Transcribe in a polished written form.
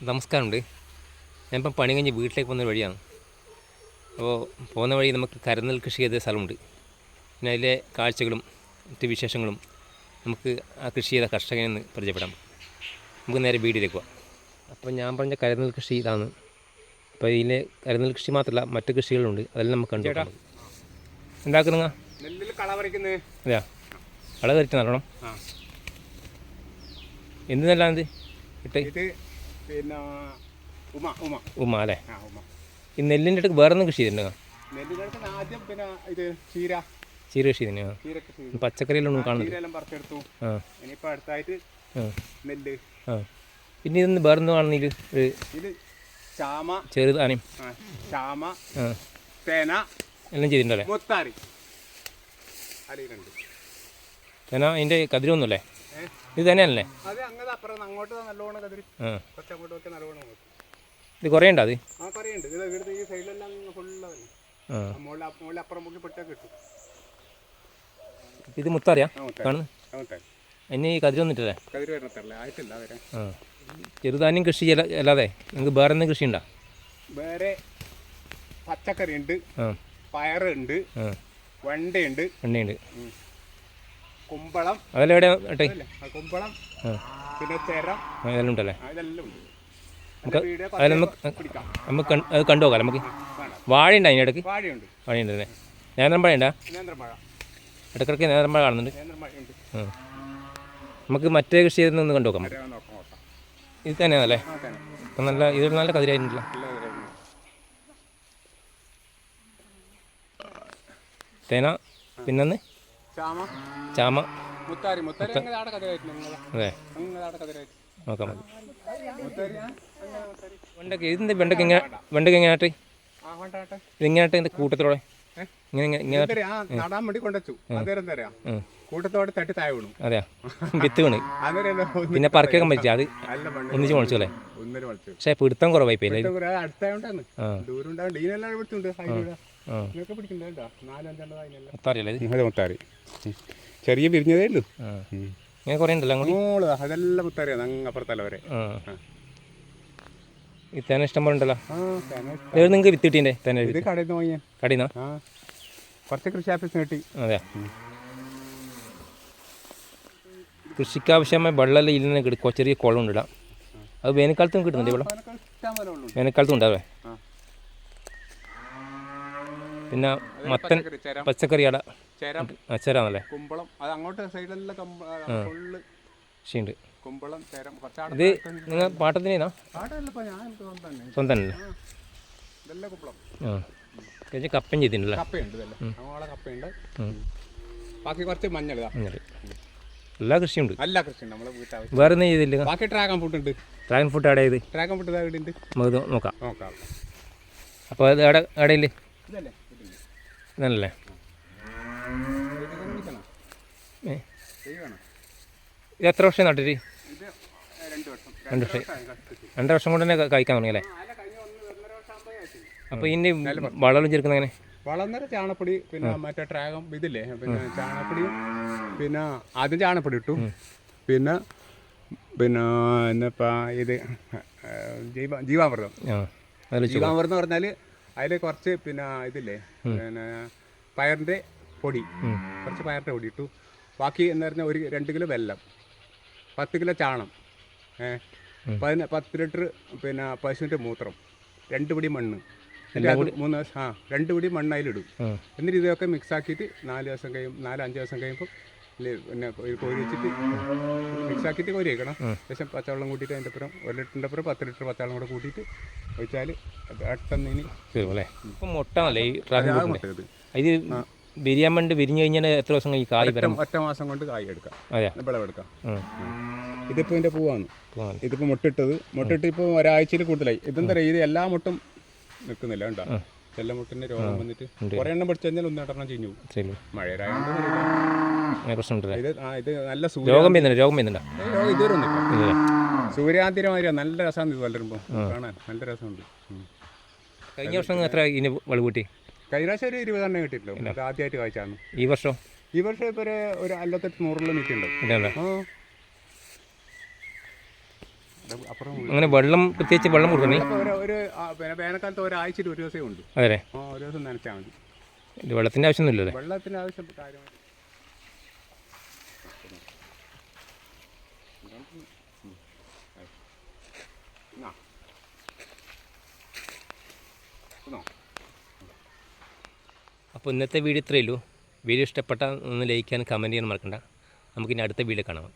നമസ്കാരമുണ്ട്. ഞാനിപ്പം പണി കഴിഞ്ഞ് വീട്ടിലേക്ക് പോകുന്ന വഴിയാണ്. അപ്പോൾ പോകുന്ന വഴി നമുക്ക് കരനെൽ കൃഷി ചെയ്ത സ്ഥലമുണ്ട്. പിന്നെ അതിലെ കാഴ്ചകളും മറ്റ് വിശേഷങ്ങളും നമുക്ക് ആ കൃഷി ചെയ്ത കർഷകനിൽ നിന്ന് പരിചയപ്പെടാം. നമുക്ക് നേരെ വീട്ടിലേക്ക് പോകാം. അപ്പോൾ ഞാൻ പറഞ്ഞ കരനെൽ കൃഷി ഇതാണ്. അപ്പോൾ ഇതിലെ കരനെൽ കൃഷി മാത്രമല്ല മറ്റ് കൃഷികളുണ്ട്, അതെല്ലാം നമുക്ക് കണ്ടു. എന്താക്കുന്ന നെല്ലിൽ കള പറിക്കുന്നത്? അതെയാ, കള കയറ്റി നല്ലോണം. എന്ത് നെല്ലാണിത് ഇട്ട്? പിന്നെ ഉമ്മ അല്ലേ? ഉമ. ഈ നെല്ലിൻ്റെ അടുത്ത് വേറെ ഒന്നും കൃഷി ചെയ്തിട്ടുണ്ടോ? നെല്ലിനടുത്ത് ആദ്യം പിന്നെ ഇത് ചീര കൃഷി തന്നെയാണ്. പച്ചക്കറിയിലൊന്നും കാണുന്നില്ല. പറിച്ചെടുത്തു. ഇനിയിപ്പോൾ അടുത്തായിട്ട് നെല്ല്. പിന്നെ ഇതൊന്ന് വേറെ ഒന്നും കാണുന്നില്ല. ഇത് ചാമ, ചെറുതാനും ചാമ, തേന എല്ലാം ചെയ്തിട്ടുണ്ടല്ലേ? മുത്താറി അടിയിലുണ്ട്. തേന അതിൻ്റെ കതിരൊന്നുമല്ലേ? ഇത് തന്നെയല്ലേ? അത് അങ്ങനെ അപ്പുറം അങ്ങോട്ട് നല്ലോണം കതിരി കുറച്ചങ്ങോട്ട് ഒക്കെ നല്ലോണം നോക്കും. ഇത് കുറേ ഉണ്ടോ? അത് കുറേ ഉണ്ട്. ഇത് ഇവിടുത്തെ ഈ സൈഡിലെല്ലാം ഫുള്ളതന്നെ. മുകളിൽ അപ്പുറം മുകളിൽ പെട്ടാൽ കിട്ടും. ഇത് മുത്താറിയാ കാണുന്നു? അതിന് ഈ കതിരൊന്നിട്ടല്ലേ? കതിര് വരണത്തല്ലേ? ആയിട്ടില്ല വരെ. ചെറുതാനും കൃഷി അല്ലാതെ നിങ്ങൾക്ക് വേറെ എന്തെങ്കിലും കൃഷി ഉണ്ടോ? വേറെ പച്ചക്കറി ഉണ്ട്, പയറുണ്ട്, വെണ്ടയുണ്ട്, കുമ്പളം. അതെല്ലാം എവിടെ? കുമ്പളം പിന്നെ ചെരം അതെല്ലാം ഉണ്ടല്ലേ? ഇതെല്ലാം ഉണ്ട്. നമുക്ക് അത് കണ്ടു നോക്കാം. നമുക്ക് വാഴ ഉണ്ടോ അതിൻ്റെ ഇടയ്ക്ക്? വാഴയുണ്ട്. വാഴയുണ്ടല്ലേ? നേന്ത്രമഴ ഉണ്ടോ? നേന്ത്രമഴ ഇടയ്ക്കിടയ്ക്ക് നേന്ത്രമഴ കാണുന്നുണ്ട്. നമുക്ക് മറ്റേ കൃഷി ചെയ്തൊന്ന് കണ്ടു നോക്കാം. ഇത് തന്നെയാണല്ലേ? അപ്പം നല്ല ഇത് നല്ല കതിരായിട്ടുണ്ടല്ലോ. തേന, പിന്നെന്ന് ചാമ, അതെ നോക്കാം. വെണ്ടയ്ക്ക ഇതിൻ്റെ വെണ്ടയ്ക്ക എങ്ങനെയാട്ട്? ഇതെങ്ങനെയാട്ട് ഇതിൻ്റെ കൂട്ടത്തോടെ നടാൻ വേണ്ടി കൊണ്ടുവച്ചു. കൂട്ടത്തോടെ തട്ടി താഴെ വീണു. അതെയാ, വിത്ത് വീണ് പിന്നെ പറക്കൊക്കെ പറ്റില്ല. അത് ഒന്നിച്ച് മുളച്ചു അല്ലേ? പക്ഷേ പിടുത്തം കുറവായി പോയില്ലേ? അടുത്തായോണ്ടാണ് ദൂരം ഉണ്ടാവും. ഈനെല്ലാം പിടിച്ചുണ്ട്. മുത്താറി ചെറിയ വിരിഞ്ഞതേ ഉള്ളൂ. ഇങ്ങനെ കുറേ ഉണ്ടല്ലോ അങ്ങോട്ട്. അതെല്ലാം മുത്താറിയാണ് അങ്ങ് അപ്പുറത്തല്ല വരെ. ഈ തേന ഇഷ്ടം പോലെ ഉണ്ടല്ലോ. നിങ്ങൾക്ക് വിത്ത് കിട്ടിൻ്റെ തേന? ഇത് കടയിൽ നിന്ന് വാങ്ങിയ. കടയിൽ നിന്നോ? കുറച്ച് കൃഷി ഓഫീസിന് കിട്ടി. അതെയാ. കൃഷിക്കാവശ്യമായ വെള്ളം ഇല്ലെന്ന് കിടക്കുക. ചെറിയ കുളം ഉണ്ടിടാം. അത് വേനൽക്കാലത്തും കിട്ടുന്നുണ്ട് വെള്ളം? വേനൽക്കാലത്തും ഉണ്ടാവേ. പിന്നെ മത്തൻ, പച്ചക്കറി അട, ചേരാന്നല്ലേ? കുമ്പളം അത് അങ്ങോട്ട് സൈഡിലെല്ലാം കൃഷിയുണ്ട്. കുമ്പളം, ചേരം. ഇത് നിങ്ങൾ പാട്ടത്തിനാ? സ്വന്തം തന്നെ. കപ്പയും ചെയ്തിട്ടുണ്ടല്ലേ? കപ്പയുണ്ട്, കപ്പയുണ്ട്. ബാക്കി കുറച്ച് മഞ്ഞൾ. എല്ലാ കൃഷിയുണ്ട്. എല്ലാ കൃഷിയുണ്ട് നമ്മളെ വീട്ടാവശ്യം. വേറെ ഒന്നും ചെയ്തില്ല? ബാക്കി ഡ്രാഗൺ ഫ്രൂട്ട് ഉണ്ട്. ഡ്രാഗൺ ഫ്രൂട്ട് അവിടെ ചെയ്ത്? ഡ്രാഗൺ ഫ്രൂട്ട് ഇവിടെ ഉണ്ട്. നമുക്ക് നോക്കാം. അപ്പോൾ അത് അവിടെ ഇടയിൽ ഇതല്ലേ? ഇത് എത്ര വർഷം നട്ടിട്ട്? 2 വർഷം കൊണ്ട് തന്നെ കഴിക്കാൻ തുടങ്ങി അല്ലേ? അപ്പോൾ ഇതിൻ്റെ വളവും ചേർക്കുന്നത് എങ്ങനെ? വളം ചാണപ്പൊടി, പിന്നെ മറ്റേ ഡ്രാഗൺ ഇതില്ലേ, പിന്നെ ചാണപ്പൊടിയും, പിന്നെ ആദ്യം ചാണപ്പൊടി ഇട്ടു, പിന്നെ എന്നിപ്പോൾ ഇത് ജീവാമൃതം. ജീവാമൃതം എന്ന് പറഞ്ഞാൽ അതിൽ കുറച്ച് പിന്നെ ഇതില്ലേ, പിന്നെ പയറിൻ്റെ പൊടി, കുറച്ച് പയറിൻ്റെ പൊടി ഇട്ടു. ബാക്കി എന്ന് പറഞ്ഞാൽ 2 കിലോ വെല്ലം, 10 കിലോ ചാണം, 10 ലിറ്റർ പിന്നെ പശുവിൻ്റെ മൂത്രം, 2 പിടി മണ്ണ്, 2 പിടി മണ്ണ് അതിലിടും. എന്നിട്ട് ഇതൊക്കെ മിക്സാക്കിയിട്ട് 4-5 ദിവസം കഴിയുമ്പോൾ പിന്നെ കോരി വെച്ചിട്ട് മിക്സാക്കിയിട്ട് കോരി വയ്ക്കണം. ശേഷം പച്ചവെള്ളം കൂട്ടിയിട്ട് അതിൻ്റെ അപ്പുറം 1 ലിറ്ററിൻ്റെ അപ്പുറം 10 ലിറ്റർ പച്ചവെള്ളം കൂടെ കൂട്ടിയിട്ട് ഒഴിച്ചാൽ പെട്ടെന്ന് ഇനി അല്ലേ? ഇപ്പം മുട്ടാണല്ലേ ഈ ഇത് ബിരിയാൻ വേണ്ടി വിരിഞ്ഞു കഴിഞ്ഞാൽ എത്ര ദിവസം കഴിഞ്ഞ് കായ് വരാം? 1 മാസം കൊണ്ട് കായ് എടുക്കാം, വിളവെടുക്കാം. ഇതിപ്പോൾ ഇതിൻ്റെ പൂവാണ്. ഇതിപ്പോൾ മുട്ടിട്ട് ഇപ്പോൾ ഒരാഴ്ചയിൽ കൂടുതലായി. ഇതെന്താ പറയുക, ഇത് എല്ലാ മുട്ടും നിൽക്കുന്നില്ല, കണ്ടോ? എല്ലാ മുട്ടിൻ്റെ രോഗം വന്നിട്ട് കുറേ എണ്ണം പിടിച്ചു കഴിഞ്ഞാൽ 1-2 ചീഞ്ഞു പോകും. മഴയായതുകൊണ്ട് ഇത് നല്ല ഇതുവരെ ഒന്നും സൂര്യാന്തിരമാതിരിയാണ്. നല്ല രസമാണ് ഇത് വളരുമ്പോൾ കാണാൻ, നല്ല രസമുണ്ട്. കഴിഞ്ഞ വർഷം എത്ര ഇനി വളവ് കൂട്ടി? കഴിഞ്ഞ പ്രാവശ്യം ഒരു 20 എണ്ണം കിട്ടിയിട്ടില്ല. അത് ആദ്യമായിട്ട് കാഴ്ചയാണ്. ഈ വർഷം ഇപ്പോൾ ഒരു 58-100 നിൽക്കുന്നുണ്ട്. അപ്പുറം അങ്ങനെ വെള്ളം പ്രത്യേകിച്ച് വെള്ളം കൊടുക്കണേ? അപ്പോൾ പിന്നെ വേനൽക്കാലത്ത് ഒരാഴ്ചയിൽ ഒരു ദിവസമേ ഉണ്ട്. അതെ, ഒരു ദിവസം നനച്ചാൽ മതി. ഇത് വെള്ളത്തിൻ്റെ ആവശ്യമൊന്നുമില്ലല്ലേ? വെള്ളത്തിൻ്റെ ആവശ്യം കാര്യമായി അപ്പോൾ ഇന്നത്തെ വീഡിയോ ഇത്രയേ ഉള്ളൂ. വീഡിയോ ഇഷ്ടപ്പെട്ടാൽ ഒന്ന് ലൈക്ക് ചെയ്യാനും കമൻറ്റ് ചെയ്യാനും മറക്കണ്ട. നമുക്കിനി അടുത്ത വീഡിയോ കാണാം.